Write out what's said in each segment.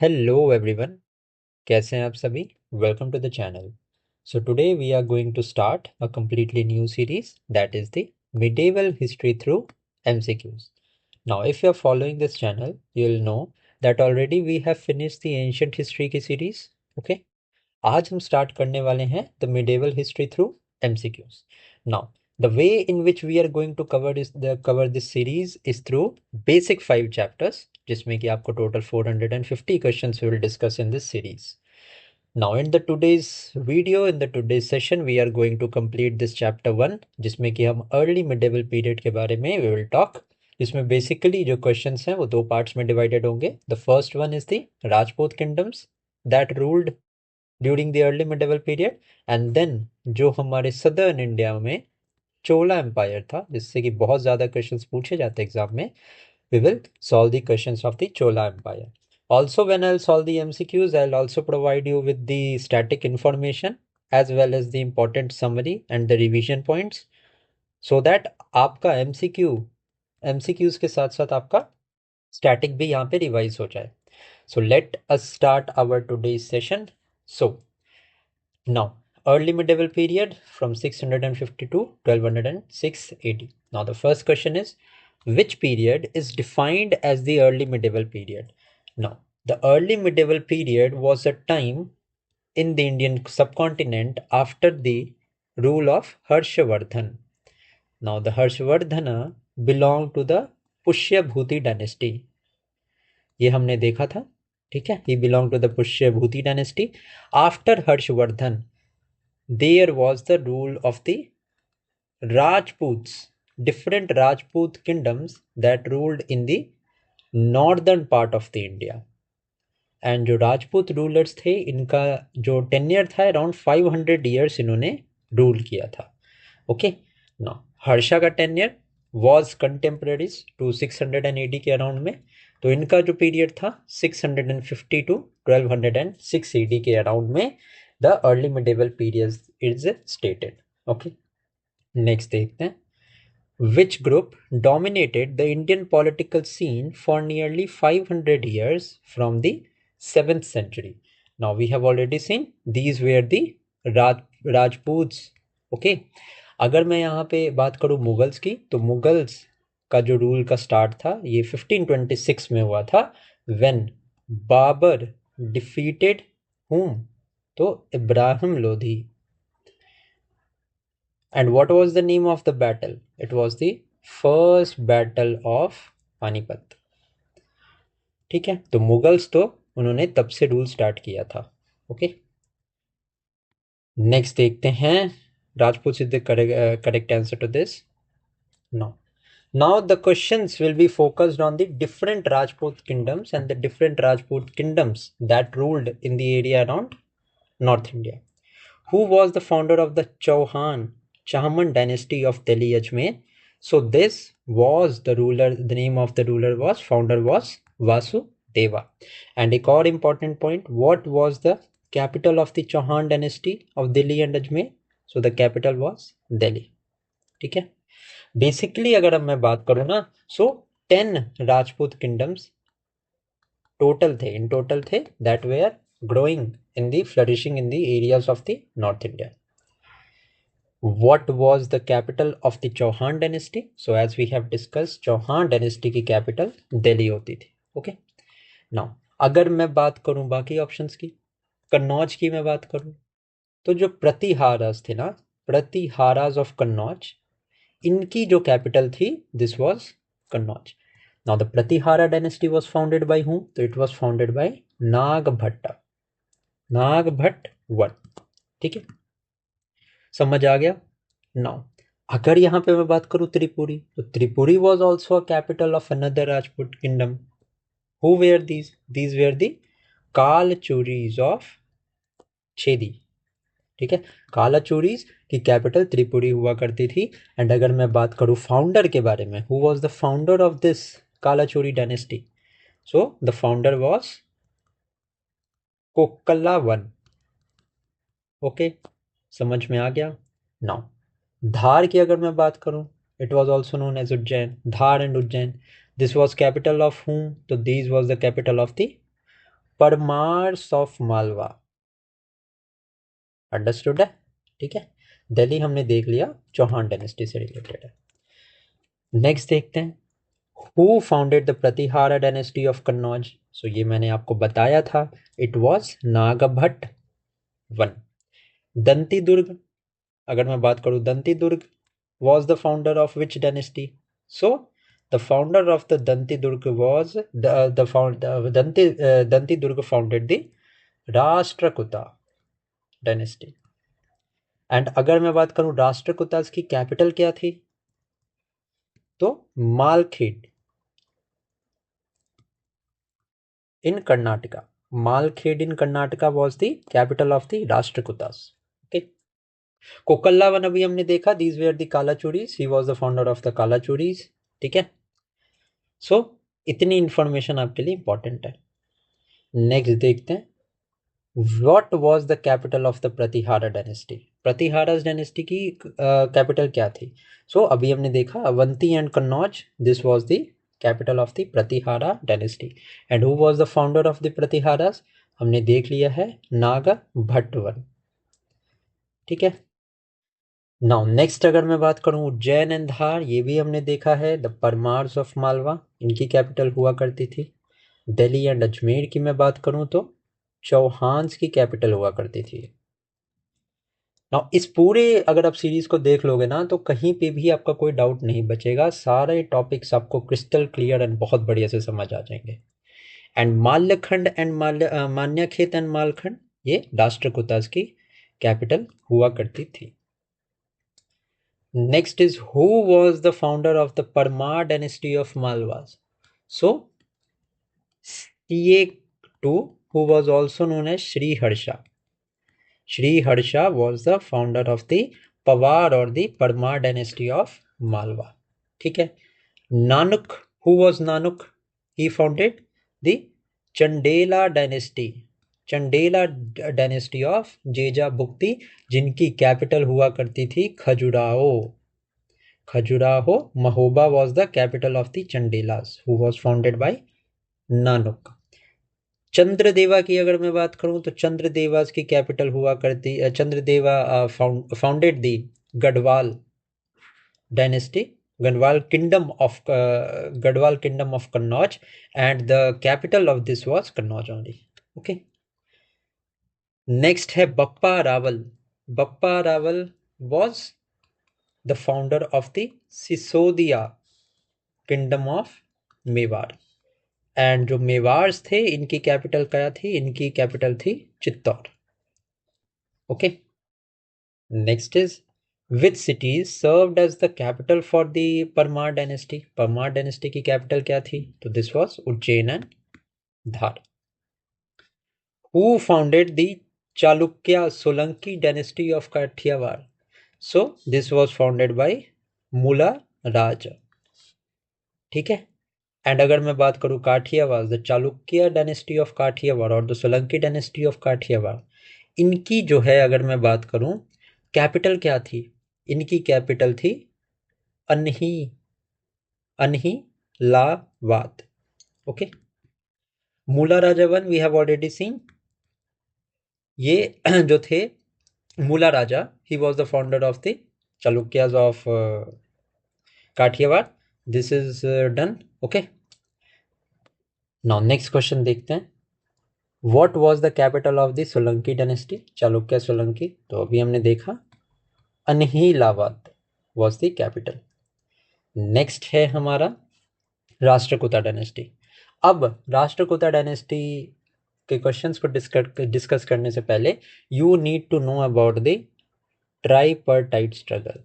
Hello everyone, कैसे हैं आप सभी। Welcome to the channel. So today we are going to start a completely new series that is the medieval history through MCQs. Now if you are following this channel you will know that already we have finished the ancient history की series. Okay, आज हम start करने वाले हैं the medieval history through MCQs. Now the way in which we are going to cover this series is through basic 5 chapters, जिसमें कि आपको total 450 questions we will discuss in this series. Now in the today's video, in the today's session we are going to complete this chapter 1, जिसमें कि हम early medieval period के बारे में we will talk. जिसमें बेसिकली जो questions हैं वो 2 पार्ट्स में डिवाइडेड होंगे. The first one is the Rajput kingdoms that ruled during the early medieval period, and then जो हमारे सदर्न इंडिया में चोला एम्पायर था, जिससे कि बहुत ज़्यादा क्वेश्चंस पूछे जाते हैं एग्जाम में. We will solve the questions of the Chola Empire. Also, when I'll solve the MCQs, I'll also provide you with the static information as well as the important summary and the revision points, so that आपका MCQs के साथ साथ आपका static भी यहाँ पे revise हो जाए. So let us start our today's session. So now early medieval period from 650 to 1206 AD. Now the first question is, which period is defined as the early medieval period? Now the early medieval period was a time in the Indian subcontinent after the rule of Harshavardhan. Now the Harshavardhana belonged to the Pushyabhuti dynasty. ये हमने देखा था, ठीक है. He belonged to the Pushyabhuti dynasty. After Harshvardhan there was the rule of the Rajputs, different Rajput kingdoms that ruled in the northern part of the India. And जो Rajput rulers थे इनका जो टेन्यर था अराउंड 500 ईयर्स इन्होंने rule किया था. Okay, now Harsha का tenure was contemporaries to 600 AD के अराउंड में. तो इनका जो पीरियड था 650 टू 1206 AD के अराउंड में the early medieval period is stated. Okay, next देखते हैं. Which group dominated the Indian political scene for nearly 500 years from the 7th century? Now we have already seen these were the Rajputs. Okay, अगर मैं यहाँ पे बात करूँ Mughals की, तो मुगल्स का जो रूल का स्टार्ट था ये 1526 में हुआ था, when बाबर defeated whom? तो Ibrahim Lodhi. And what was the name of the battle? It was the first battle of Panipat. ठीक है, तो मुगल्स तो उन्होंने तब से रूल स्टार्ट किया था. ओके, नेक्स्ट देखते हैं. Rajput is the correct answer to this. No. Now the questions will be focused on the different Rajput kingdoms and the different Rajput kingdoms that ruled in the area around North India. Who was the founder of the Chahman dynasty of Delhi Ajmer? So this was the ruler, the name of the ruler was, founder was Vasudeva. And a core important point, what was the capital of the Chauhan dynasty of Delhi and Ajmer? So the capital was Delhi. ठीक है, basically अगर अब मैं बात करूँ ना, so 10 Rajput kingdoms total थे that were growing in the flourishing in the areas of the North India. What was the capital of the Chauhan dynasty? So as we have discussed, Chauhan dynasty की capital Delhi होती थी. Okay. Now अगर मैं बात करूं बाकी options की, कन्नौज की मैं बात करूं, तो जो प्रतिहारास थे ना, प्रतिहारास ऑफ कन्नौज, इनकी जो कैपिटल थी this was Kannauj. Now the Pratihara dynasty was founded by whom? So it was founded by Nagabhatta. Nagabhata 1. ठीक है, समझ आ गया. नाउ अगर यहाँ पे मैं बात करूँ त्रिपुरी, तो Tripuri was also a capital of another Rajput kingdom. Who were these were the Kalachuris of Chedi. ठीक है, कालाचूरीज की कैपिटल त्रिपुरी हुआ करती थी. एंड अगर मैं बात करूँ फाउंडर के बारे में, who was the founder of this Kalachuri dynasty? So the founder was Kokalla 1. Okay, समझ में आ गया. नाउ धार की अगर मैं बात करूं, it was also known as Ujjain. Dhar and Ujjain, this was capital of whom? तो this was the capital of the Paramars of Malwa. Understood है? ठीक है, दिल्ली हमने देख लिया, चौहान डायनेस्टी से रिलेटेड है। नेक्स्ट देखते हैं, who founded the Pratihara dynasty of Kannauj. So ये मैंने आपको बताया था, it was Nagabhata one. Danti Durg, अगर मैं बात करूं, Danti Durg was the founder of which dynasty? So the founder of the Danti Durga was Danti Durga founded the Rashtrakuta dynasty. And अगर मैं बात करूं राष्ट्रकूटास की कैपिटल क्या थी, तो Malkhed in Karnataka. Malkhed in Karnataka was the capital of the Rashtrakutas. Okay, Kokalla one अभी हमने देखा, these were the Kalachuris, he was the founder of the Kalachuris. ठीक है, सो इतनी इंफॉर्मेशन आपके लिए इंपॉर्टेंट है। नेक्स्ट देखते हैं, what was the capital of the Pratihara dynasty. Pratihara dynasty की कैपिटल क्या थी? सो अभी हमने देखा Avanti and Kannauj, this was the capital of the Pratihara dynasty. And who was the founder of the Pratiharas, हमने देख लिया है, नागभट्टवन। ठीक है, नाउ नेक्स्ट अगर मैं बात करूं उज्जैन एंड धार, ये भी हमने देखा है, द परमार्स ऑफ मालवा, इनकी कैपिटल हुआ करती थी। दिल्ली एंड अजमेर की मैं बात करूं तो चौहान्स की कैपिटल हुआ करती थी। नाउ इस पूरे अगर आप सीरीज को देख लोगे ना, तो कहीं पे भी आपका कोई डाउट नहीं बचेगा, सारे टॉपिक्स आपको क्रिस्टल क्लियर एंड बहुत बढ़िया से समझ आ जाएंगे। एंड माल्यखंड एंड मान्यखेत एंड मालखंड, ये राष्ट्रकूटास की कैपिटल हुआ करती थी। Next is, who was the founder of the Parmar dynasty of Malwas? So, CA2, who was also known as Sri Harsha. Sri Harsha was the founder of the Pawar or the Parmar dynasty of Malwa. ठीक है, Nanuk, who was Nanuk? He founded the Chandela dynasty. Chandela dynasty of Jeja Bhukti, जिनकी capital हुआ करती थी Khajuraho. Khajuraho Mahoba was the capital of the Chandelas, who was founded by नानुक। चंद्रदेवा की अगर मैं बात करूं तो चंद्रदेवा की कैपिटल हुआ करती, Chandradeva founded the Garhwal dynasty, Garhwal kingdom of Kannauj, and the capital of this was Kannauj only. Okay, next है Bappa Rawal. Bappa Rawal was the founder of the Sisodia kingdom of Mewar, and जो मेवाड़ थे इनकी कैपिटल क्या थी? इनकी कैपिटल थी Chittor. Okay, next is, which cities served as the capital for the Parmar dynasty. Parmar dynasty की capital क्या थी? तो this was Ujjain and Dhar. Who founded the Chalukya Solanki dynasty of Kathiawar? So this was founded by Mula Raj. ठीक है, एंड अगर मैं बात करूं Kathiawar, the Chalukya dynasty of Kathiawar और the Solanki dynasty of Kathiawar, इनकी जो है अगर मैं बात करूं कैपिटल क्या थी? इनकी कैपिटल थी अनही, Anhilabad. Okay, Mula Raja one we have already seen. ये जो थे Mula Raja, he was the founder of the Chalukyas of Kathiawar. This is done. Okay, now next question देखते हैं, what was the capital of the Solanki dynasty, Chalukya Solanki? तो अभी हमने देखा Anhilabad was the capital. Next है हमारा राष्ट्रकूटा डायनेस्टी। अब राष्ट्रकूटा डायनेस्टी के क्वेश्चंस को डिस्कस करने से पहले you need to know about the tripartite struggle.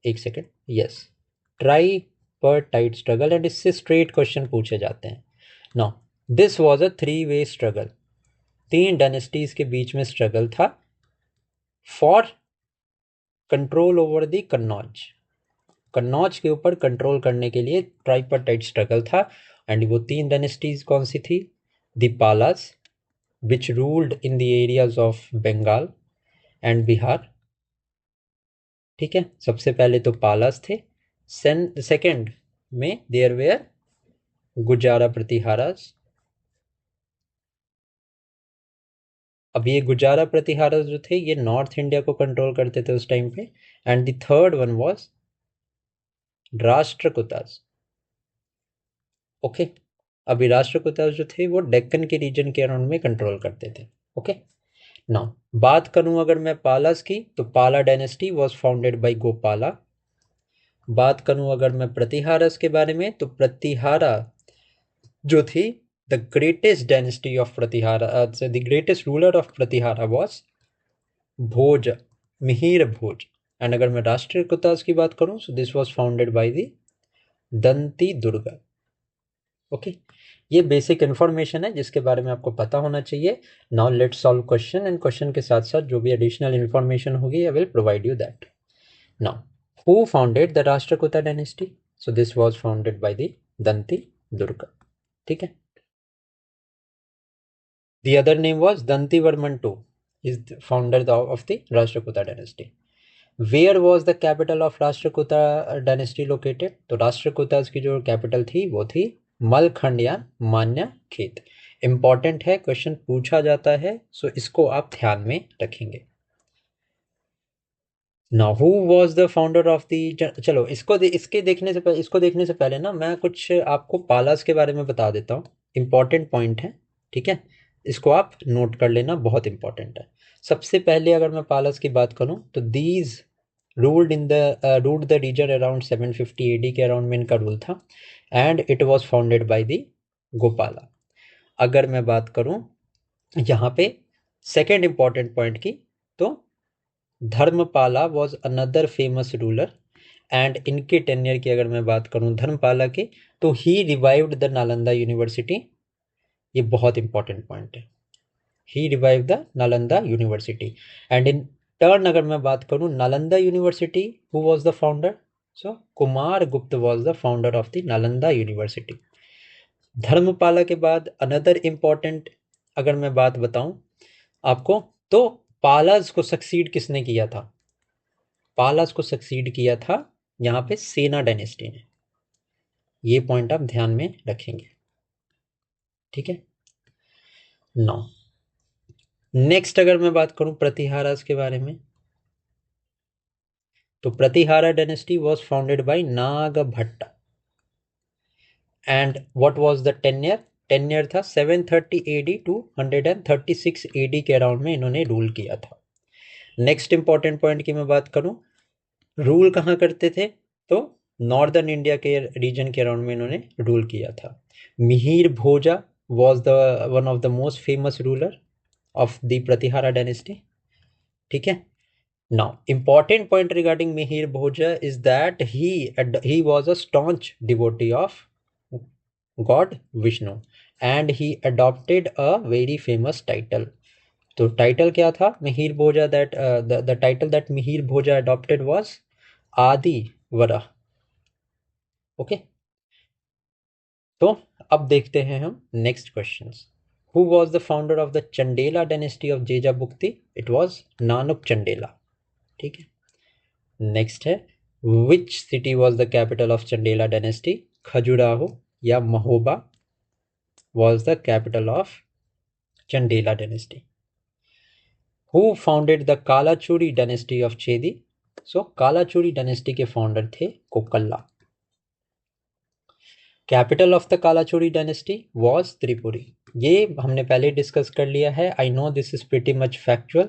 एक second, yes, tripartite struggle, and इससे स्ट्रेट क्वेश्चन पूछे जाते हैं। Now this was a 3-way struggle, 3 dynasties के बीच में स्ट्रगल था for control over the Kannauj. Kannauj के ऊपर कंट्रोल करने के लिए ट्राइपर्टाइट स्ट्रगल था। एंड वो 3 डायनेस्टीज कौन सी थी? The Palas, which ruled in the areas of Bengal and Bihar. ठीक है, सबसे पहले तो पालास थे, सेकंड में देयर वेयर गुजारा प्रतिहारास, अब ये गुजारा प्रतिहारा जो थे ये नॉर्थ इंडिया को कंट्रोल करते थे उस टाइम पे। And the third one was Rashtrakutas. Okay, अभी राष्ट्रकूटास जो थे वो डेक्कन के रीजन के अराउंड में कंट्रोल करते थे। ओके, नाउ बात करूं अगर मैं पालास की, तो पाला dynasty was founded bye Gopala. बात करूं अगर मैं प्रतिहारस के बारे में, तो प्रतिहारा जो थी, the greatest dynasty of Pratihara, the greatest ruler of Pratihara was Bhoj, Mihir Bhoj. And अगर मैं राष्ट्रीय कुतास की बात करूं, सो this was founded by the Danti Durga. Okay, ये बेसिक इंफॉर्मेशन है जिसके बारे में आपको पता होना चाहिए। Now let's solve question, and question के साथ साथ जो भी एडिशनल इंफॉर्मेशन होगी I will provide you that. Now, who founded the Rashtrakuta dynasty? So this was founded by the Danti Durga. ठीक है, the other name was Dantivarman II, is the founder of the Rashtrakuta dynasty. Where was the capital of Rashtrakuta dynasty located? तो राष्ट्रकूटा की जो capital थी वो थी मलखंड या मान्या खेत। इंपॉर्टेंट है, क्वेश्चन पूछा जाता है, सो इसको आप ध्यान में रखेंगे। Now who was the founder of the, चलो इसके देखने से पहले ना मैं कुछ आपको पालास के बारे में बता देता हूँ। इंपॉर्टेंट पॉइंट है, ठीक है, इसको आप नोट कर लेना, बहुत इंपॉर्टेंट है। सबसे पहले अगर मैं पालास की बात करूं, तो these ruled the region around 750 AD के अराउंड में इनका रूल था। And it was founded by the Gopala. अगर मैं बात करूं यहाँ पे सेकेंड इंपॉर्टेंट पॉइंट की, तो Dharmapala was another famous ruler. And इनके टेन्यर की अगर मैं बात करूं धर्मपाला की, तो he revived the Nalanda university. ये बहुत इंपॉर्टेंट पॉइंट है, he revive the Nalanda university. And in turn अगर मैं बात करूं Nalanda university, who was the founder? So Kumar Gupt was the founder of the Nalanda university. Dharmapala के बाद अनदर इंपॉर्टेंट अगर मैं बात बताऊं आपको, तो पालास को सक्सीड किसने किया था? पालास को सक्सीड किया था यहाँ पे सेना डायनेस्टी ने। ये पॉइंट आप ध्यान में रखेंगे, ठीक है। नौ नेक्स्ट अगर मैं बात करूं प्रतिहारास के बारे में, तो Pratihara dynasty was founded bye Nagabhatta. And what was the tenure? Tenure था 730 एडी टू 136 एडी के अराउंड में इन्होंने रूल किया था। नेक्स्ट इंपॉर्टेंट पॉइंट की मैं बात करूं, रूल कहाँ करते थे? तो नॉर्दर्न इंडिया के रीजन के अराउंड में इन्होंने रूल किया था। Mihir Bhoja was the one of the most famous ruler of the Pratihara dynasty, ठीक है। Now important point regarding Mihir Bhoja is that he was a staunch devotee of god Vishnu and he adopted a very famous title. तो title क्या था Mihir Bhoja that the title that Mihir Bhoja adopted was आदि वरा। Okay, तो अब देखते हैं हम next questions. Who was the founder of the Chandela dynasty of Jeja Bhukti? It was Nannuk Chandela, ठीक है। नेक्स्ट है, which city was the capital of Chandela dynasty? Khajuraho या Mahoba was the capital of Chandela dynasty. Who founded the Kalachuri dynasty of Chedi? So Kalachuri dynasty के founder थे Kokalla. Capital of the Kalachuri dynasty was Tripuri. ये हमने पहले discuss कर लिया है। I know this is pretty much factual,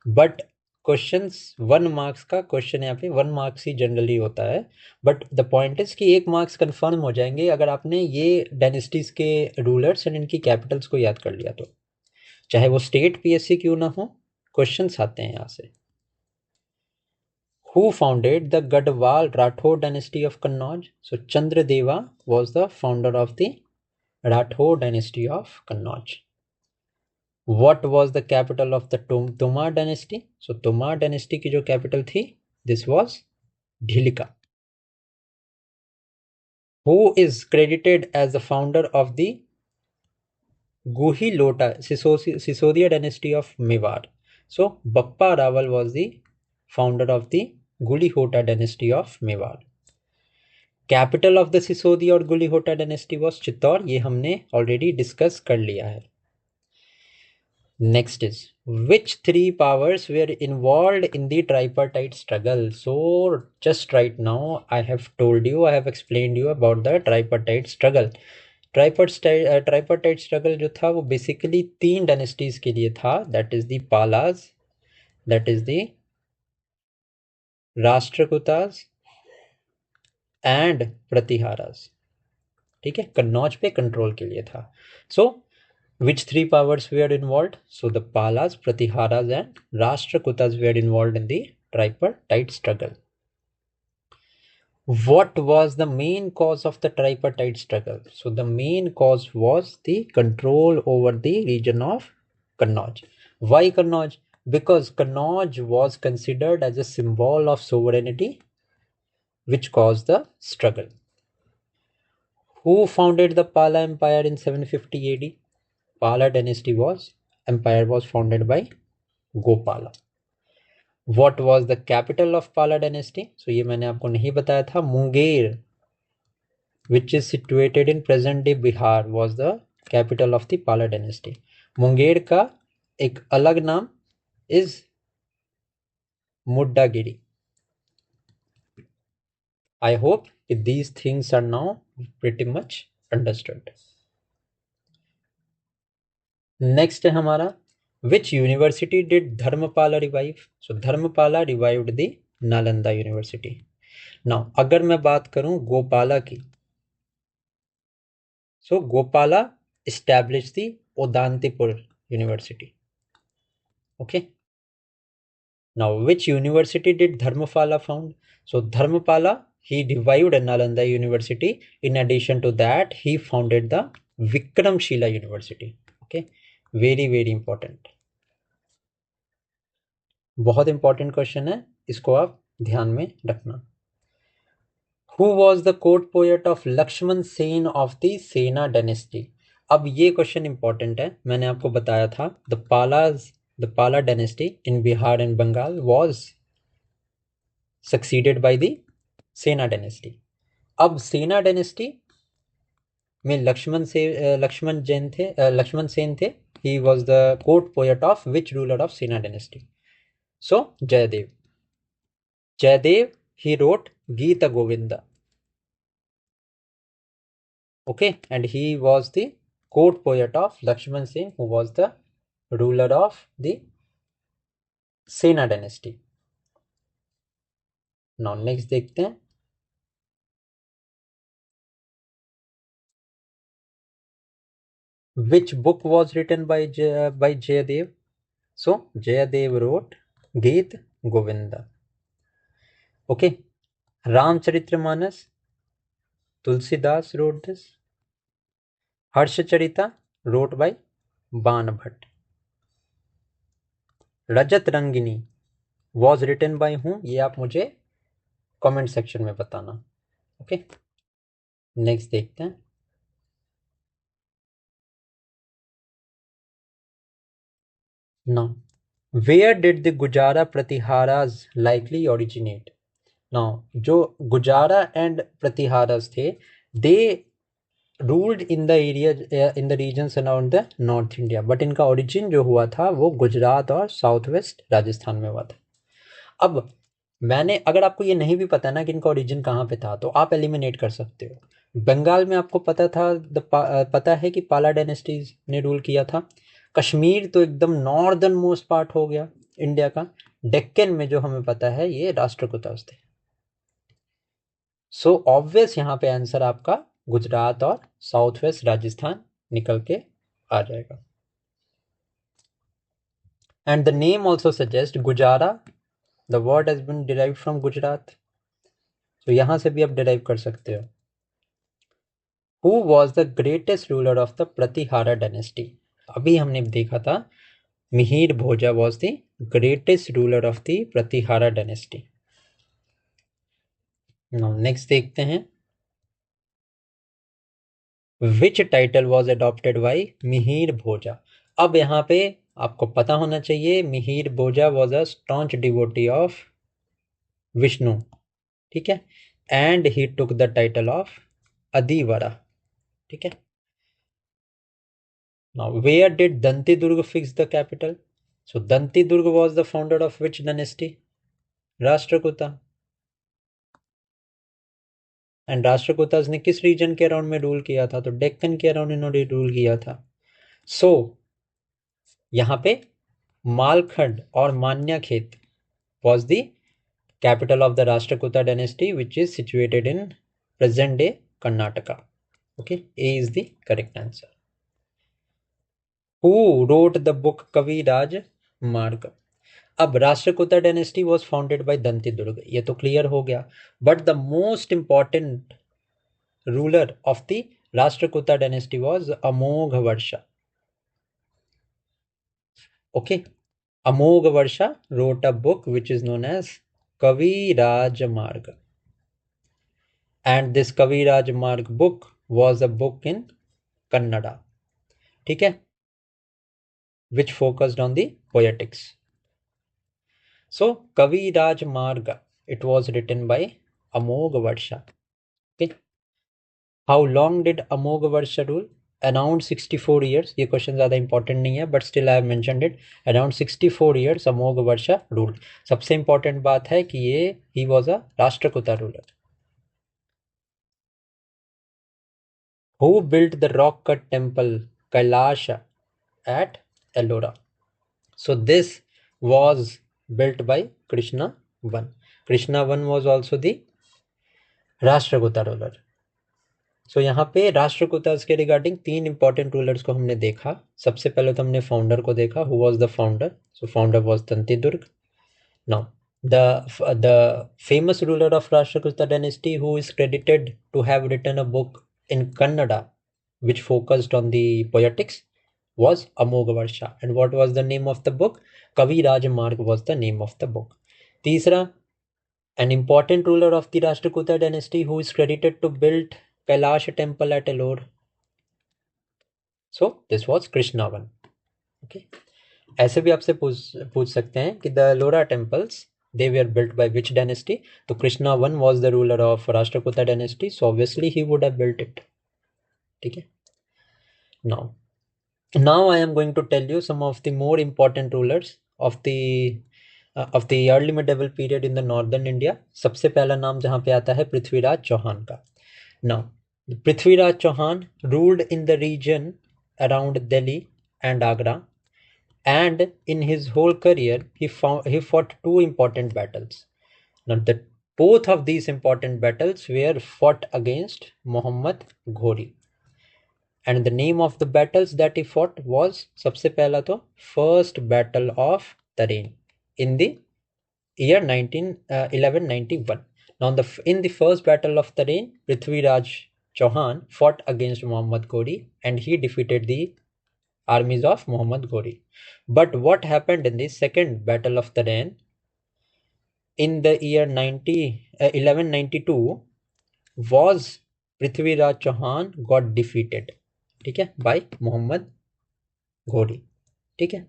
but questions 1 marks का क्वेश्चन यहाँ पे 1 मार्क्स ही जनरली होता है। बट द पॉइंट इज कि 1 मार्क्स कंफर्म हो जाएंगे अगर आपने ये डायनेस्टीज के रूलर्स एंड इनकी कैपिटल्स को याद कर लिया, तो चाहे वो स्टेट पीएससी क्यों ना हो, क्वेश्चंस आते हैं यहाँ से। Who founded the Gadwal Rathod dynasty of Kannauj? So Chandradeva was the founder of the Rathod dynasty of Kannauj. What was the capital of the Tomar dynasty? So Tomar dynasty की जो capital थी, this was Dhlika. Who is credited as the founder of the Guhi Lota Sisodia dynasty of Mewar? So Bappa Rawal was the founder of the Guli Hota dynasty of Mewar. Capital of the Sisodia और गुलिहोटा dynasty was Chittor. ये हमने already discuss कर लिया है। Next is, which three powers were involved in the tripartite struggle? So just right now I have told you, I have explained you about the tripartite struggle. Tripartite struggle जो था वो basically तीन dynasties के लिए था, that is the Palas, that is the Rashtrakutas and Pratiharas. ठीक है, कन्नौज पे कंट्रोल के लिए था। सो which three powers were involved? So the Palas, Pratiharas and Rashtrakutas were involved in the tripartite struggle. What was the main cause of the tripartite struggle? So the main cause was the control over the region of Kannauj. Why Kannauj? Because Kannauj was considered as a symbol of sovereignty, which caused the struggle. Who founded the Pala Empire in 750 AD? Pala dynasty empire was founded by Gopala. What was the capital of Pala dynasty? So ये मैंने आपको नहीं बताया था, Munger, which is situated in present day Bihar, was the capital of the Pala dynasty. Munger का एक अलग नाम is मुड्डागिरी. I hope these things are now pretty much understood. Next है हमारा, which university did Dharmapala revive? So Dharmapala revived the Nalanda University. Now अगर मैं बात करूं गोपाला की, so Gopala established the Odantipur University. Okay. Now which university did Dharmapala found? So Dharmapala, he revived Nalanda University. In addition to that, he founded the Vikramshila University. Okay, very very important, बहुत important question है, इसको आप ध्यान में रखना. Who was the court poet of Lakshman Sen of the सेना dynasty? अब ये क्वेश्चन इंपॉर्टेंट है, मैंने आपको बताया था द पाला dynasty in Bihar and Bengal was succeeded by the सेना dynasty. अब सेना dynasty में लक्ष्मण सेन थे. He was the court poet of which ruler of सेना dynasty? So Jayadev, he wrote Gita Govinda. Okay, and he was the court poet of Lakshman Sen, who was the ruler of the Sena dynasty. Now next देखते हैं, which book was written by Jayadev? So Jayadev wrote Geet Govinda. Okay, Ramcharitramanas, Tulsidas wrote this. Harshacharita wrote by Ban Bhatt. Rajat Rangini was written by whom? ये आप मुझे comment section में बताना. Okay, next देखते हैं. Now, where did the Gujara Pratiharas likely originate? Now, जो Gujara and Pratiharas थे, they ruled in the area in the regions around the North India, but इनका origin जो हुआ था वो गुजरात और साउथ वेस्ट राजस्थान में हुआ था. अब मैंने, अगर आपको ये नहीं भी पता ना कि इनका ओरिजिन कहाँ पे था, तो आप एलिमिनेट कर सकते हो. बंगाल में आपको पता है कि पाला डायनेस्टीज ने रूल किया था. कश्मीर तो एकदम नॉर्दर्न मोस्ट पार्ट हो गया इंडिया का. डेक्कन में जो हमें पता है ये राष्ट्रकूटास थे. सो ऑब्वियस यहाँ पे आंसर आपका गुजरात और साउथ वेस्ट राजस्थान निकल के आ जाएगा. And the name also suggest Gujara, the word has been derived from Gujarat. तो यहां से भी आप डिराइव कर सकते हो. Who was the greatest ruler of the Pratihara dynasty? अभी हमने देखा था मिहिर भोजा was the greatest ruler of the Pratihara dynasty. Now next देखते हैं, which title was adopted by Mihir भोजा? अब यहाँ पे आपको पता होना चाहिए मिहिर भोजा was a staunch devotee of Vishnu. ठीक है, and he took the title of Adivara. ठीक है. Now, where did Danti Durga fix the capital? So, Danti Durga was the founder of which dynasty? Rashtrakuta. And Rashtrakutas ने किस रीजन के around में rule किया था? तो डेक्कन के अराउंड इन्होंने रूल किया था. सो यहाँ पे मालखंड और मान्याखेत was the capital of the Rashtrakuta dynasty, which is situated in present day Karnataka. Okay, A is the correct answer. Who wrote the book Kavi Raj Marg? अब Rashtrakuta dynasty was founded by Danti Durg, ये तो clear हो गया. But the most important ruler of the Rashtrakuta dynasty was Amogh Varsha. Okay, Amogh Varsha wrote a book which is known as Kavi Raj Marg. And this Kavi Raj Marg book was a book in Kannada. ठीक है, which focused on the poetics. So Kavi Raj Marg, it was written by Amogh Varsha. Okay, how long did Amogh Varsha rule? Around 64 years. ये question ज़्यादा important नहीं है, but still I have mentioned it. Around 64 years Amogh Varsha rule. सबसे important बात है कि ये ही was a Rashtrakuta ruler. Who built the rock cut temple Kailasha at Ellora? So this was built by Krishna I. Krishna I was also the Rashtrakuta ruler. So यहाँ पे राष्ट्रकूटास के regarding तीन important rulers को हमने देखा. सबसे पहले तो हमने फाउंडर को देखा. Who was the founder? So founder was Danti Durg. Now the famous ruler of Rashtrakuta dynasty who is credited to have written a book in Kannada which focused on the poetics was Amogha Varsha. And what was the name of the book? Kavi Raj Marg was the name of the book. तीसरा, an important ruler of the Rashtrakuta dynasty who is credited to build Kailash temple at Ellore. So this was Krishna I. Okay. ऐसे भी आपसे पूछ सकते हैं कि the Ellora temples they were built by which dynasty? तो Krishna I was the ruler of Rashtrakuta dynasty, so obviously he would have built it. ठीक है. Now I am going to tell you some of the more important rulers of the early medieval period in the northern India. सबसे पहला नाम जहाँ पे आता है पृथ्वीराज चौहान का. Now Prithviraj Chauhan ruled in the region around Delhi and Agra, and in his whole career he fought two important battles. Now both of these important battles were fought against Muhammad Ghori. And the name of the battles that he fought was, सबसे पहला तो first battle of Tarain in the year 1191. Now in the first battle of Tarain, Prithviraj Chauhan fought against Muhammad Ghori and he defeated the armies of Muhammad Ghori. But what happened in the second battle of Tarain in the year 1192 was Prithviraj Chauhan got defeated. ठीक है, bye Mohammad घोरी. ठीक है.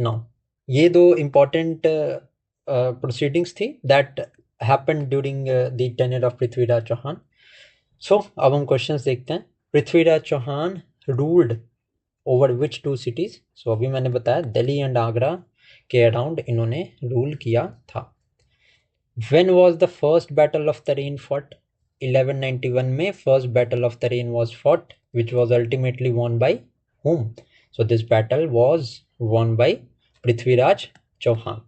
Now ये दो important proceedings थी that happened during the tenure of Prithviraj Chauhan. So अब हम questions देखते हैं. Prithviraj Chauhan ruled over which two cities? So अभी मैंने बताया दिल्ली एंड आगरा के अराउंड इन्होंने रूल किया था. When was the first battle of तरेन फॉट? 1191 में first battle of Tarain was fought, which was ultimately won by whom? So this battle was won by Prithviraj Chauhan.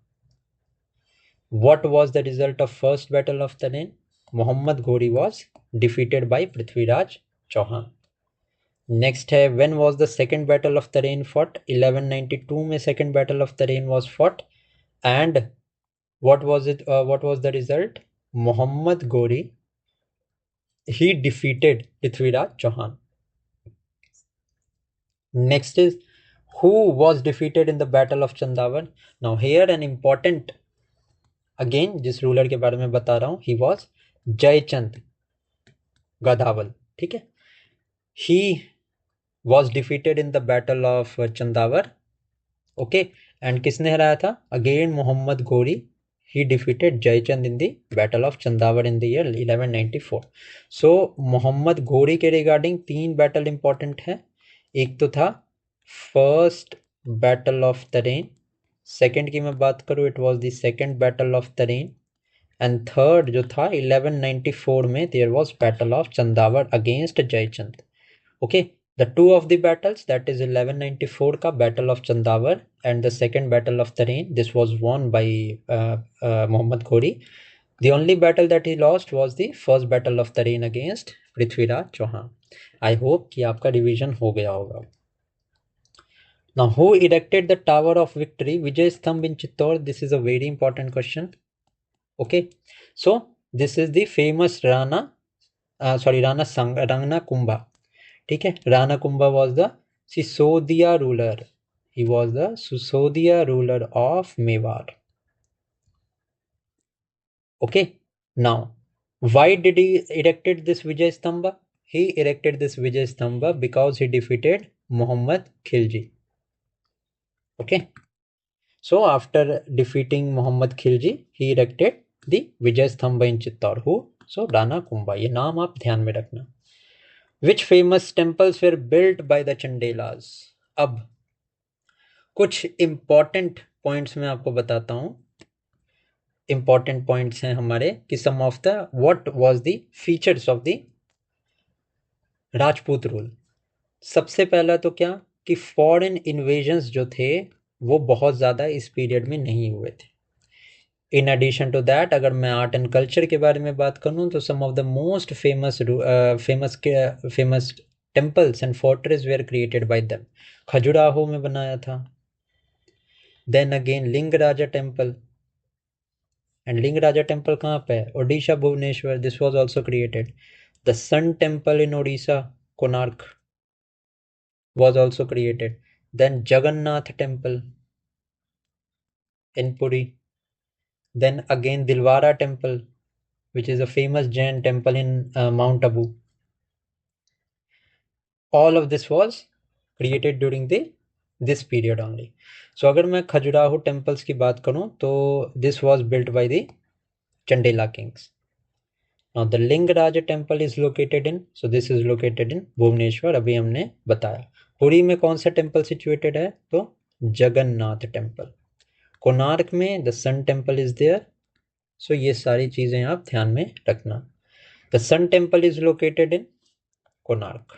What was the result of first battle of Tarain? Muhammad Ghori was defeated by Prithviraj Chauhan. Next है, when was the second battle of Tarain fought? 1192 में second battle of Tarain was fought, and what was it? What was the result? Muhammad Ghori, he defeated Prithviraj Chauhan. Next is, who was defeated in the battle of Chandavar? Now here an important, again जिस ruler के बारे में बता रहा हूँ, he was Jaichand गधावल. ठीक है. he was defeated in the battle of Chandavar. okay, and किसने हराया था? again Mohammad Ghori. He defeated Jaychand in the battle of Chandavar in the year 1194. So Mohammad घोरी के रिगार्डिंग तीन बैटल इंपॉर्टेंट है. एक तो था first battle of Tarain, second की मैं बात करूँ it was the second battle of Tarain, and third जो था 1194 में there was battle of Chandawar against Jaichand. Okay, the two of the battles that is 1194 का battle of Chandawar and the second battle of Tarain, this was won by Mohammad Ghori. The only battle that he lost was the first battle of Tareen against Prithviraj Chauhan. I hope कि आपका revision हो गया होगा. Now, who erected the Tower of Victory, Vijay Stambh in Chittor? This is a very important question. Okay, so this is the famous Rana Rangna Kumbha. ठीक है, Rana Kumbha was the Sisodia ruler. He was the Sisodia ruler of Mewar. Okay, now why did he erected this Vijay Stambha? He erected this Vijay Stambha because he defeated Muhammad Khilji. Okay, so after defeating Muhammad Khilji, he erected the Vijay Stambha in Chittor. Who? So Rana Kumbha. ये नाम आप ध्यान में रखना. Which famous temples were built by the Chandelas? अब कुछ important points मैं आपको बताता हूँ. Important points हैं हमारे कि some of the what was the features of the Rajput rule. सबसे पहला तो क्या कि फॉरेन इन्वेजन्स जो थे वो बहुत ज़्यादा इस पीरियड में नहीं हुए थे. इन एडिशन टू दैट अगर मैं आर्ट एंड कल्चर के बारे में बात करूं तो some of the most famous temples and fortress were created by them. Khajuraho में बनाया था. देन अगेन लिंग राजा टेम्पल, एंड लिंग राजा टेम्पल कहाँ पे है? Odisha Bhubaneswar. This was also created. The sun temple in Odisha Konark was also created. Then Jagannath temple in Puri. Then again Dilwara temple, which is a famous Jain temple in Mount Abu. All of this was created during this period only. So अगर मैं Khajuraho temples की बात करूं तो this was built by the Chandela kings. Now the Lingaraja temple is located in, so this is located in Bhubaneswar. अभी हमने बताया. पुरी में कौन सा टेम्पल सिचुएटेड है? तो जगन्नाथ टेम्पल. कोणार्क में the sun temple is there. So ये सारी चीजें आप ध्यान में रखना. The sun temple is located in Konark.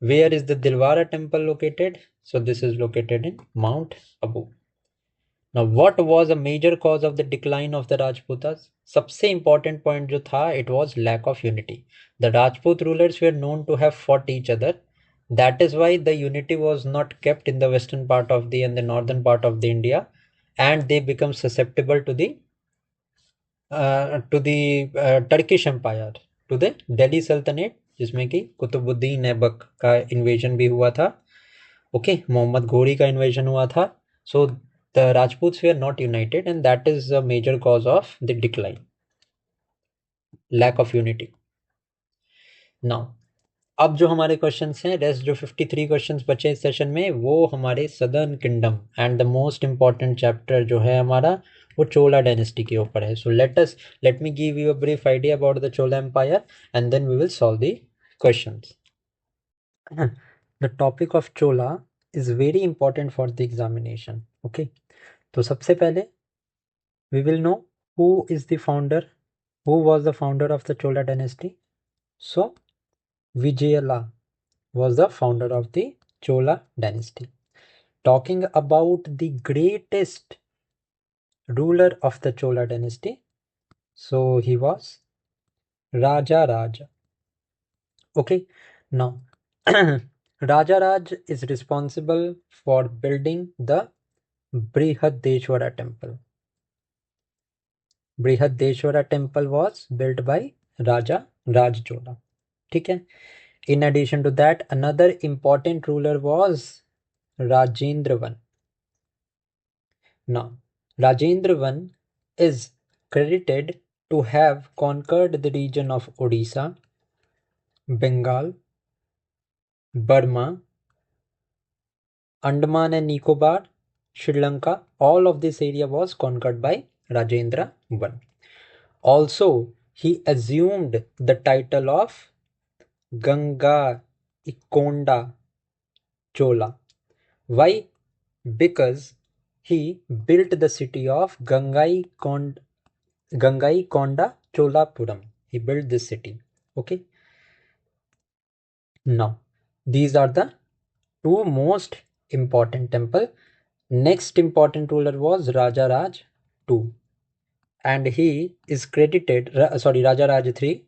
Where is the Dilwara temple located? So this is located in mount Abu. Now, what was a major cause of the decline of the Rajputas? सबसे important point जो था, it was lack of unity. The Rajput rulers were known to have fought each other. That is why the unity was not kept in the western part of the and the northern part of the India, and they become susceptible to the Turkish Empire, to the Delhi Sultanate, जिसमें कि कुतुबुद्दीन ऐबक का invasion भी हुआ था. Okay, Mohammad घोरी का invasion हुआ था. So the Rajputs were not united, and that is a major cause of the decline. Lack of unity. Now, अब जो हमारे क्वेश्चंस हैं, रेस्ट जो 53 क्वेश्चंस बचे इस सेशन में, वो हमारे southern kingdom and the most important chapter जो है हमारा वो चोला डायनेस्टी के ऊपर है. So let me give you a brief idea about the Chola empire and then we will solve the questions. The topic of Chola is very important for the examination. Okay, तो सबसे पहले we will know who is the founder, who was the founder of the Chola dynasty. So Vijayala was the founder of the Chola dynasty. Talking about the greatest ruler of the Chola dynasty, so he was Raja Raja. Okay, now Raja Raj is responsible for building the Brihadeshwara temple. Brihadeshwara temple was built by Raja Raj Chola. ठीक है. In addition to that, another important ruler was Rajendravan. Now, Rajendravan is credited to have conquered the region of Odisha, Bengal, Burma, Andaman and Nicobar, Sri Lanka. All of this area was conquered by Rajendra I. Also, he assumed the title of Ganga Ikonda Chola. Why? Because he built the city of Gangaikonda Cholapuram. He built this city. Okay. Now, these are the two most important temple. Next important ruler was Raja Raj II, and he is credited, Raja Raj III,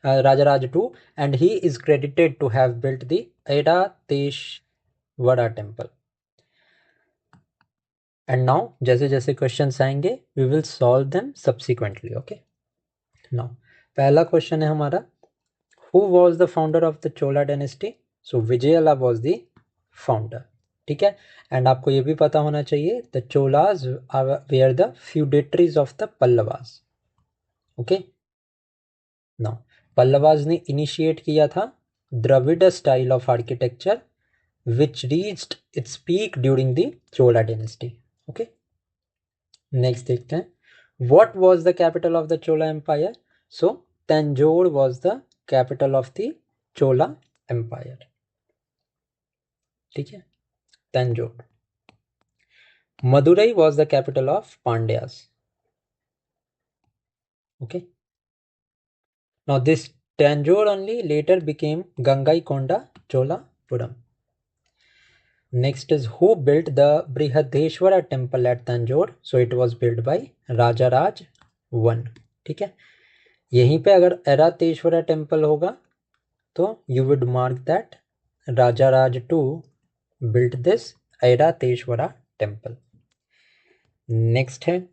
Raja Raj II, and he is credited to have built the Airateshwara temple. And now जैसे जैसे questions आएंगे we will solve them subsequently. Okay. Now पहला question है हमारा, who was the founder of the Chola dynasty? So Vijayala was the founder. ठीक है. And आपको ये भी पता होना चाहिए the Cholas were the feudatories of the Pallavas. Okay. Now Pallavas ने इनिशिएट किया था Dravida style of architecture which reached its peak during the Chola dynasty. Okay. Next देखते हैं, what was the capital of the Chola empire? So Tanjore was the capital of the Chola empire. ठीक है, Tanjore. Madurai was the capital of Pandyas. Okay. Now this Tanjore only later became Gangaikonda Cholapuram. Next is who built the Brihadeshwara temple at Tanjore? So it was built by Raja Raj I. ठीक है. यहीं पे अगर ऐरातेश्वरा temple होगा तो you would mark that Raja Raj II built this ऐरातेश्वरा temple. Next है,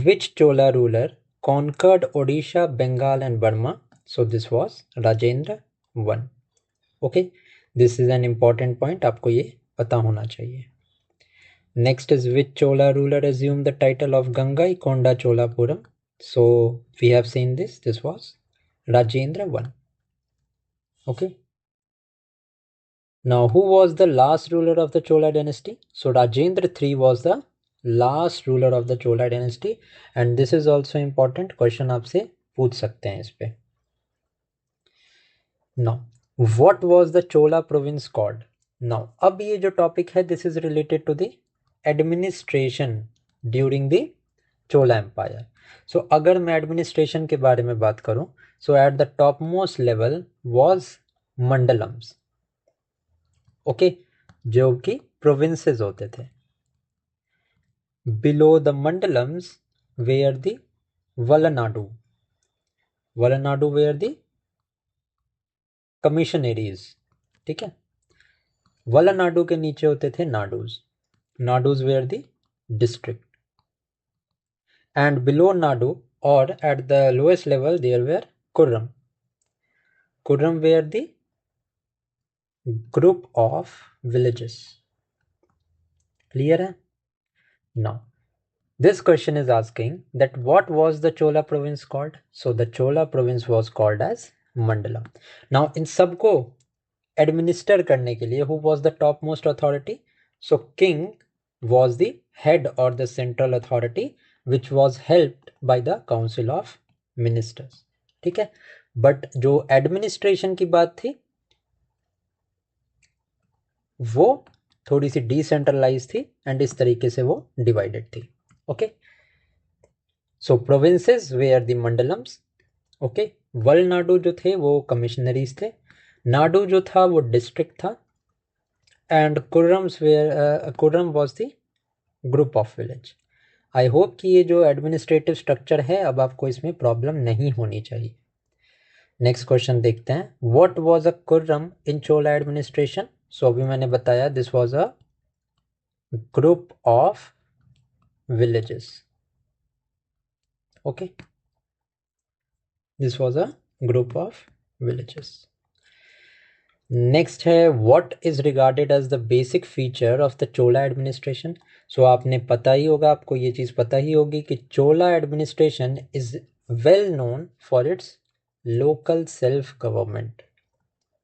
which Chola ruler conquered Odisha, Bengal and Burma? So this was Rajendra I. Okay, this is an important point, आपको ये पता होना चाहिए. Next is which Chola ruler assumed the title of Gangaikonda Cholapuram? So we have seen this. This was Rajendra I. Okay. Now who was the last ruler of the Chola dynasty? So Rajendra III was the last ruler of the Chola dynasty, and this is also important. Question आपसे पूछ सकते हैं इस पे. Now what was the Chola province called? Now अब ये जो topic है this is related to the administration during the Chola empire. So अगर मैं administration के बारे में बात करूं, so at the topmost level was mandalams. Okay, जो कि प्रोविंसेस होते थे. Below the mandalams were the Valanadu. Valanadu were the commissionaries. ठीक है. Valanadu के नीचे होते थे Nadus. Nadus were the district. And below Nadu or at the lowest level there were Kurram. Kurram were the group of villages. Clear है? Now this question is asking that what was the Chola province called? So the Chola province was called as Mandalam. Now in सबको administer करने के लिए who was the topmost authority? So king was the head or the central authority which was helped by the council of ministers. ठीक है. But जो administration की बात थी वो थोड़ी सी डिसेंट्रलाइज थी एंड इस तरीके से वो डिवाइडेड थी. Okay. So provinces were the mandalams. Okay. Valanadu जो थे वो कमिश्नरीज थे. नाडु जो था वो डिस्ट्रिक्ट था. And Kurram was the group of village. I hope कि ये जो एडमिनिस्ट्रेटिव स्ट्रक्चर है अब आपको इसमें प्रॉब्लम नहीं होनी चाहिए. नेक्स्ट क्वेश्चन देखते हैं, what was a kurram in Chola administration? So अभी मैंने बताया this was a group of villages. Okay, this was a group of villages. Next है, what is regarded as the basic feature of the Chola administration? So आपने पता ही होगा, आपको ये चीज़ पता ही होगी कि Chola administration is well known for its local self government.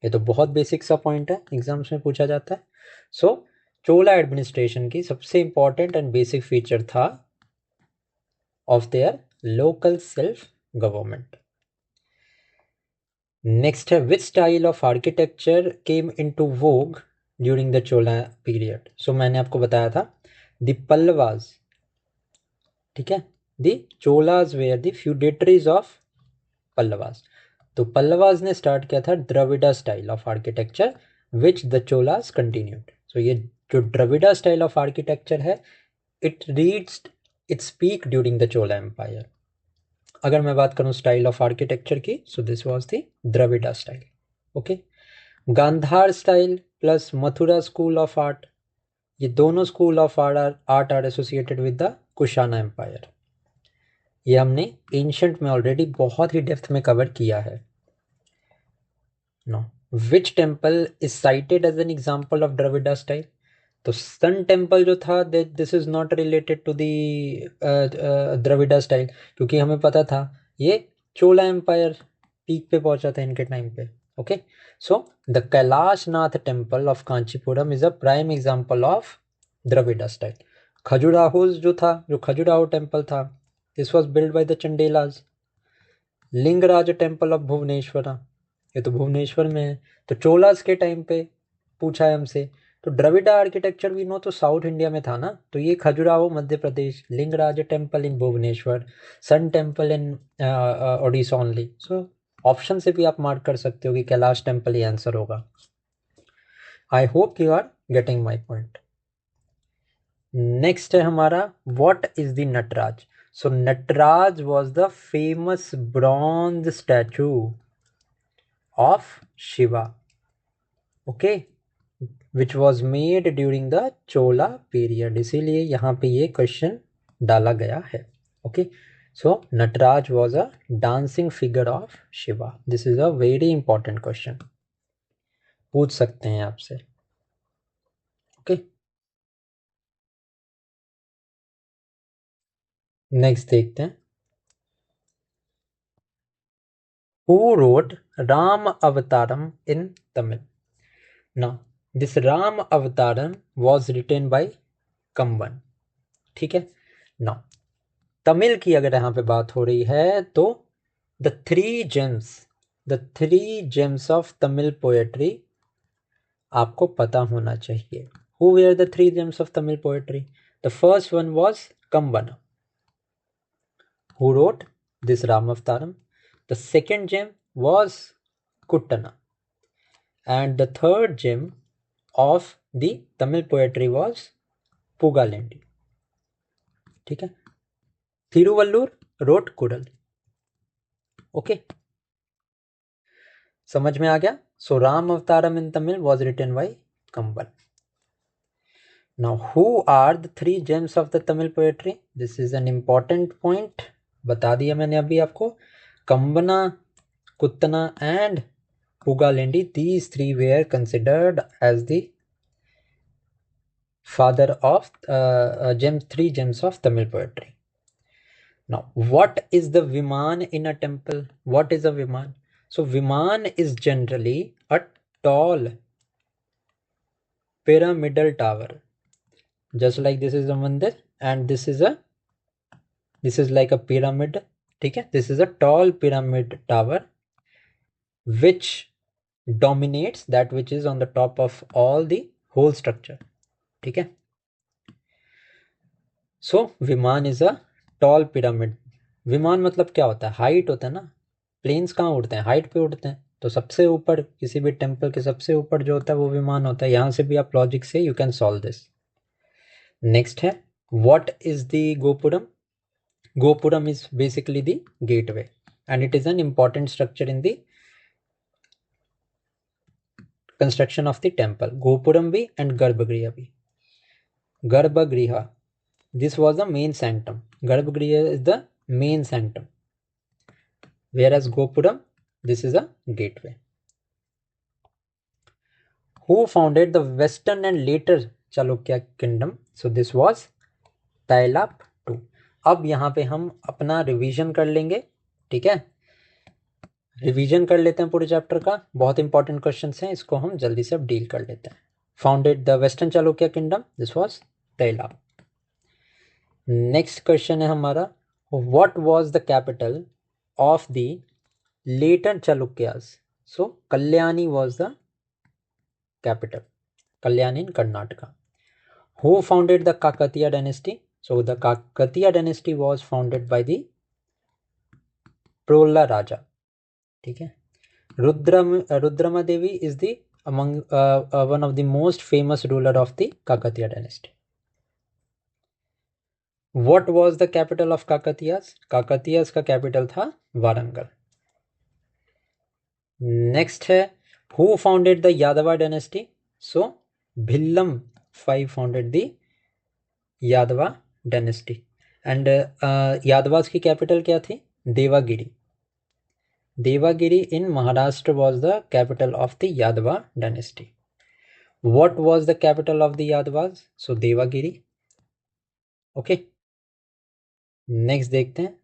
ये तो बहुत बेसिक सा पॉइंट है, एग्जाम्स में पूछा जाता है. सो चोला एडमिनिस्ट्रेशन की सबसे इंपॉर्टेंट एंड बेसिक फीचर था of their local self government. Next है which style of architecture came into vogue during the Chola period. So मैंने आपको बताया था द पल्लवास, ठीक है, the Cholas were the feudatories of Pallavas. तो पल्लवास ने स्टार्ट किया था Dravida style of architecture which the Cholas continued. So ये जो द्रविड़ा स्टाइल ऑफ आर्किटेक्चर है it reached its peak during the Chola empire. अगर मैं बात करूं स्टाइल ऑफ आर्किटेक्चर की, so this was the Dravida style. Okay, Gandhara style plus Mathura school of art, ये दोनों school of art are associated with the Kushana empire. ये हमने एंशंट में ऑलरेडी बहुत ही डेप्थ में कवर किया है। No, which temple is cited as an example of Dravida style. तो सन टेम्पल जो था this is not related to the Dravida style, क्योंकि हमें पता था ये चोला एम्पायर पीक पे पहुंचा था इनके टाइम पे। Okay, so the Kailash Nath temple of Kanchipuram is a prime example of Dravida style. Khajuraho जो था, जो खजुराहो टेम्पल था, this was build by the Chandelas. Lingaraj temple of Bhubaneswar, ये तो भुवनेश्वर में है। तो चोलास के टाइम पे पूछा है हमसे, तो द्रविड़ा आर्किटेक्चर भी नो तो साउथ इंडिया में था ना, तो ये Khajuraho Madhya Pradesh, Lingaraj temple in Bhubaneswar, sun temple in Odisha only. So option से भी आप मार्क कर सकते हो कि कैलाश टेम्पल ही आंसर होगा। I hope you are getting my point. Next है हमारा व्हाट इज द नटराज। सो Nataraja was the famous bronze statue of Shiva, okay, which was made during the Chola period, इसीलिए यहाँ पे ये क्वेश्चन डाला गया है। Okay, so Nataraja was a dancing figure of Shiva. This is a very important question, पूछ सकते हैं आपसे। ओके, नेक्स्ट देखते हैं। Who wrote Ram Avataram in Tamil? Now, this Ram Avataram was written by Kamban, ठीक है। Now, तमिल की अगर यहाँ पे बात हो रही है तो the three gems of Tamil poetry आपको पता होना चाहिए। Who were the three gems of Tamil poetry? The first one was Kambana, who wrote this Ram Avataram. The second gem was Kuttana, and the third gem of the Tamil poetry was Pugalendi, ठीक है। थिरुवल्लुर road cuddle. Okay, समझ में आ गया। So Ram Avataram in Tamil was written by Kamban. Now who are the three gems of the Tamil poetry? This is an important point, बता दिया मैंने अभी आपको। Kambana, Kuttana and Pugalendi, these three were considered as the father of three gems of Tamil poetry. Now, what is the Viman in a temple? What is a Viman? So, Viman is generally a tall pyramidal tower, just like this is a mandir and this is like a pyramid, ठीक है। This is a tall pyramid tower which dominates that which is on the top of all the whole structure, ठीक है। सो विमान is a tall pyramid. विमान मतलब क्या होता है? हाइट होता है ना। प्लेन्स कहाँ उड़ते हैं? हाइट पे उड़ते हैं। तो सबसे ऊपर किसी भी टेम्पल के सबसे ऊपर जो होता है वो विमान होता है। यहाँ से भी आप लॉजिक से you can solve this. Next है what is the gopuram? Gopuram is basically the gateway and it is an important structure in the construction of the temple. Gopuram भी एंड गर्भगृह भी। गर्भगृह, this was the main sanctum. Garbhagriha is the main sanctum, whereas Gopuram, this is a gateway. Who founded the western and later Chalukya kingdom? So this was Tailap II. अब यहाँ पे हम अपना revision कर लेंगे, ठीक है। रिवीजन कर लेते हैं पूरे चैप्टर का, बहुत इंपॉर्टेंट क्वेश्चन हैं, इसको हम जल्दी से अब डील कर लेते हैं। Founded the western Chalukya kingdom, this was Tailapa. Next question है हमारा what was the capital of the later Chalukyas? So Kalyani was the capital. Kalyani in Karnataka. Who founded the Kakatiya dynasty? So the Kakatiya dynasty was founded by the Prolla Raja. ठीक है. Rudrama Devi is the among one of the most famous ruler of the Kakatiya dynasty. What was the capital of Kakatiyas? Kakatiyas का capital था Warangal. Next है, who founded the Yadava dynasty? So Bhillam V founded the Yadava dynasty. And Yadavas की capital क्या थी? Devagiri. Devagiri in Maharashtra was the capital of the Yadava dynasty. What was the capital of the Yadavas? So Devagiri. Okay. Next देखते हैं.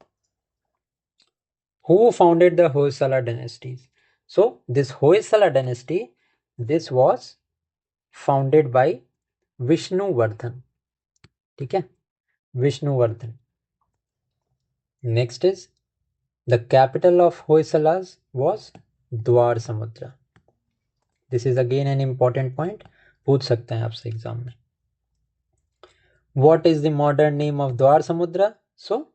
Who founded the Hoysala dynasties? So this Hoysala dynasty, this was founded by Vishnuvardhan. ठीक है, Vishnuvardhan. Next is the capital of Hoysalas was Dwar Samudra. This is again an important point. पूछ सकते हैं आपसे exam में. What is the modern name of Dwar Samudra? So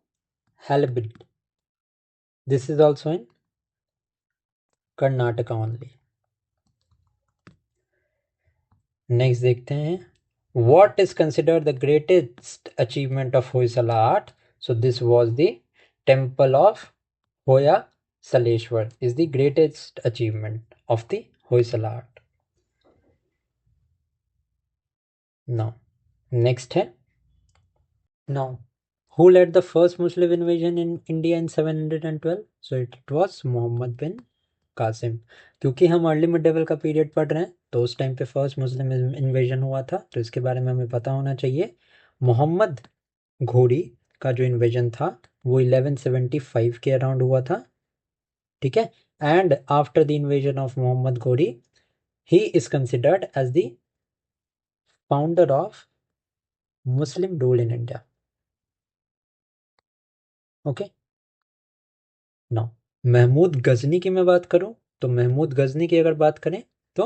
Halabid. This is also in Karnataka only. Next देखते हैं. What is considered the greatest achievement of Hoysala art? So this was the temple of Hoya Saleshwar is the greatest achievement of the Hoysala art. Now, next है. Now, who led the first Muslim invasion in India in 712? So it was Muhammad bin Qasim. क्योंकि हम early medieval का period पढ़ रहे हैं तो उस time पे फर्स्ट मुस्लिम इन्वेजन हुआ था, तो इसके बारे में हमें पता होना चाहिए. मोहम्मद घोरी का जो इन्वेजन था वो 1175 के अराउंड हुआ था. ठीक है. And after the invasion of Mohammad Ghori he is considered as the founder of Muslim rule in India. Okay. Now Mahmud Ghazni की मैं बात करूं तो महमूद गजनी की अगर बात करें तो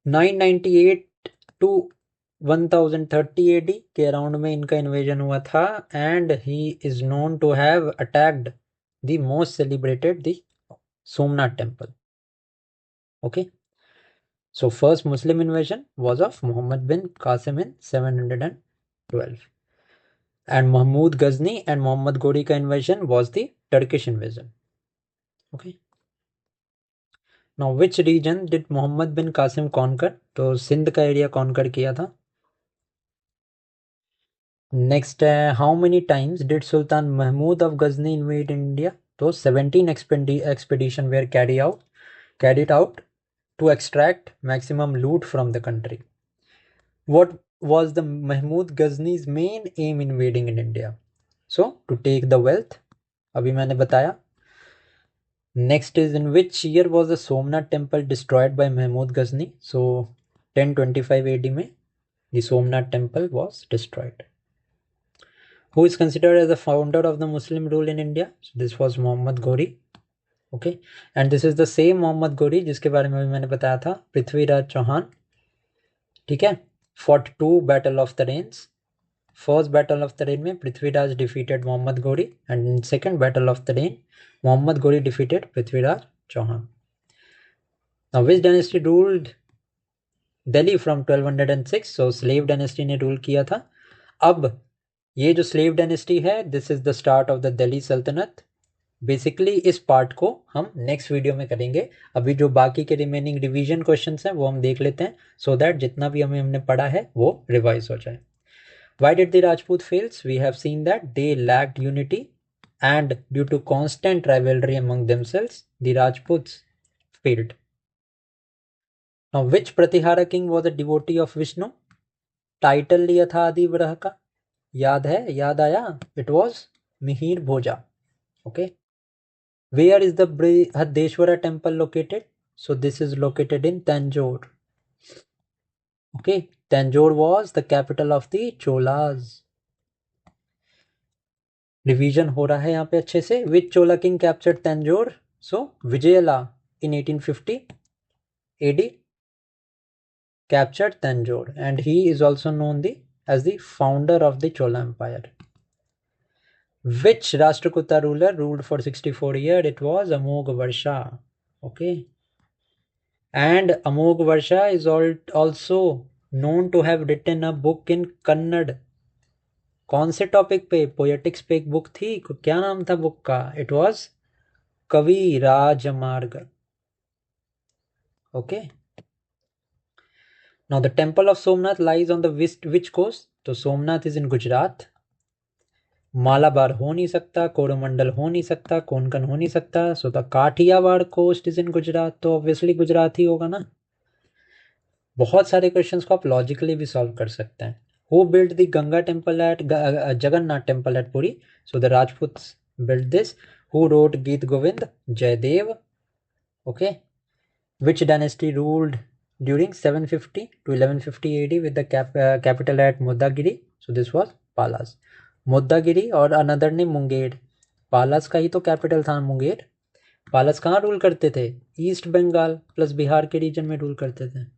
998 टू 1030 AD के अराउंड में इनका इन्वेजन हुआ था. And he is known to have attacked the most celebrated the Somnath temple. Okay. So first Muslim invasion was of Muhammad bin Qasim in 712. And Mahmud Ghazni and Muhammad Ghori ka invasion was the Turkish invasion. Okay. Now which region did Muhammad bin Qasim conquer? तो सिंध का area conquer किया था. Next, how many times did Sultan Mahmud of Ghazni invade India? तो 17 expedition were carried out to extract maximum loot from the country. What was the Mahmud Ghazni's main aim in invading in India? So to take the wealth. अभी मैंने बताया. Next is in which year was the Somnath temple destroyed by Mahmud Ghazni? So 1025 AD में the Somnath temple was destroyed. Who is considered as the founder of the Muslim rule in India? So this was Muhammad Ghori. Okay. And this is the same Muhammad Ghori जिसके बारे में भी मैंने बताया था, पृथ्वीराज चौहान. ठीक है. fought two battle of the Rains. First battle of the Rain में Prithviraj defeated Muhammad Ghori, and in second battle of the Rain Muhammad Ghori defeated Prithviraj Chauhan. Now which dynasty ruled Delhi from 1206? So slave dynasty ने rule किया था. अब ये जो slave dynasty है, this is the start of the Delhi सल्तनत. Basically इस part को हम नेक्स्ट वीडियो में करेंगे. अभी जो बाकी के रिमेनिंग रिवीजन क्वेश्चंस हैं वो हम देख लेते हैं, सो दैट जितना भी हमने पढ़ा है वो रिवाइज हो जाए. Why did the Rajput fails? We have seen that they lacked unity and due to constant rivalry among themselves the Rajputs failed. Now which Pratihara king was a devotee of Vishnu? Title लिया था आदिवरह का, याद है? याद आया? It was Mihir Bhoja. Okay. Where is the Brihadeshwara temple located? So this is located in Tanjore. Okay. Tanjore was the capital of the Cholas. Revision हो रहा है यहाँ पे अच्छे से. Which Chola king captured Tanjore? So Vijayalaya in 1850 AD, captured Tanjore, and he is also known as the founder of the Chola Empire. Which Rashtrakuta ruler ruled for 64 years? It was Amogha Okay. And Amogha is also known to have written a book in Kannada. कौन से topic पे? Poetics पे एक book थी, क्या नाम था book का? It was Kavirajamarga. Okay. Now the temple of Somnath lies on the which coast? तो सोमनाथ इज इन गुजरात. मालाबार हो नहीं सकता, कोरोमंडल हो नहीं सकता, कोंकण हो नहीं सकता. So the Kathiawar coast is in Gujarat, तो ऑब्वियसली गुजरात ही होगा ना. बहुत सारे क्वेश्चंस को आप लॉजिकली भी सॉल्व कर सकते हैं. Who built the Ganga temple at Jagannath temple at Puri? So the Rajputs built this. Who wrote Geet Govind? Jaydev. Okay. Which dynasty ruled during 750 to 1150 AD with the capital at Muddagiri? So this was Palas. Muddagiri और another name Munger. पालास का ही तो capital था मुंगेर. पालास कहाँ rule करते थे? East Bengal plus Bihar के reason में rule करते थे.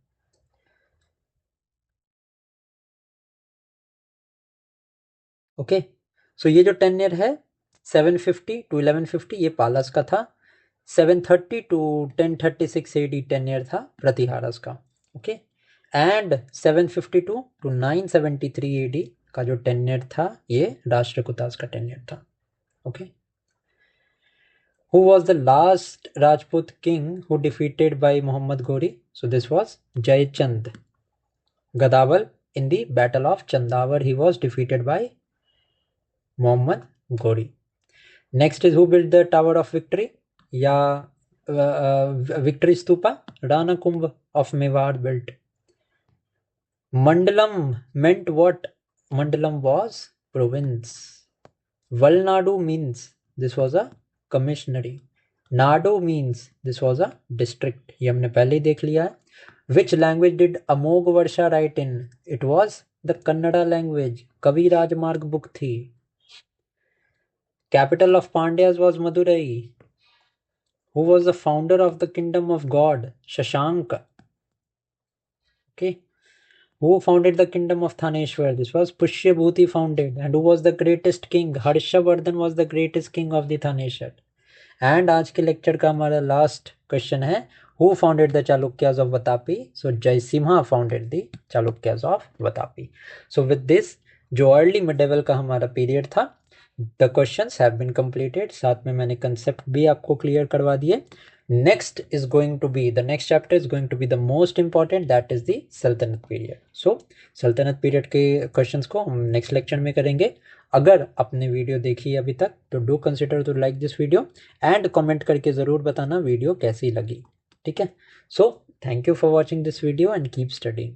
ओके. सो ये जो टेन्योर है 750 to 1150 ये पालास का था. 730 to 1036 AD टेन्योर था प्रतिहारस का. ओके. एंड 752 to 973 AD का जो टेन्योर था ये राष्ट्रकूटास का टेन्योर था. Okay. Who was the last Rajput king who defeated by Muhammad Ghori? So this was Jaychand Gadawal. In the battle of Chandawar he was defeated by Muhammad Ghori. Next is who built the Tower of Victory? या Victory Stupa? Rana Kumbh of Mewar built. Mandalam meant what? Mandalam was province. Valnadu means this was a commissionary. Nadu means this was a district. ये हमने पहले ही देख लिया है. Which language did Amogha write in? It was the Kannada language. कवि राजमार्ग book थी. Capital of Pandyas was Madurai. Who was the founder of the kingdom of God? Shashank. Okay. Who founded the kingdom of Thaneshwar? This was Pushyabhuti founded. And who was the greatest king? Harshavardhan was the greatest king of the Thaneshwar. And आज के lecture का हमारा last question है, who founded the Chalukyas of Vatapi? So Jaisimha founded the Chalukyas of Vatapi. So with this, जो early medieval का हमारा period था, the questions have been completed. साथ में मैंने कंसेप्ट भी आपको क्लियर करवा दिए. Next is going to be the next chapter is going to be the most important, that is the Sultanate period. So Sultanate period के क्वेश्चंस को हम नेक्स्ट लेक्चर में करेंगे. अगर आपने वीडियो देखी है अभी तक तो do consider to like this video and comment करके ज़रूर बताना वीडियो कैसी लगी. ठीक है. So thank you for watching this video and keep studying.